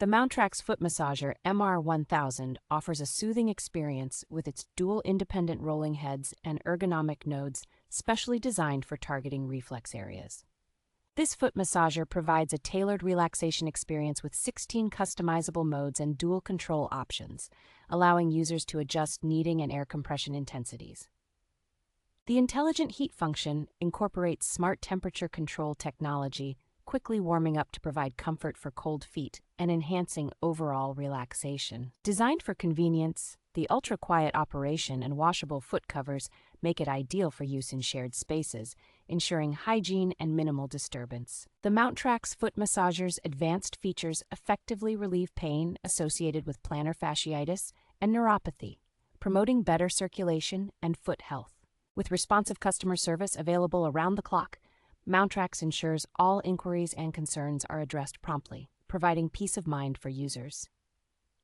The MOUNTRAX Foot Massager MR-1000 offers a soothing experience with its dual independent rolling heads and ergonomic nodes specially designed for targeting reflex areas. This foot massager provides a tailored relaxation experience with 16 customizable modes and dual control options, allowing users to adjust kneading and air compression intensities. The intelligent heat function incorporates smart temperature control technology, quickly warming up to provide comfort for cold feet and enhancing overall relaxation. Designed for convenience, the ultra-quiet operation and washable foot covers make it ideal for use in shared spaces, ensuring hygiene and minimal disturbance. The MOUNTRAX Foot Massager's advanced features effectively relieve pain associated with plantar fasciitis and neuropathy, promoting better circulation and foot health. With responsive customer service available around the clock, MOUNTRAX ensures all inquiries and concerns are addressed promptly, providing peace of mind for users.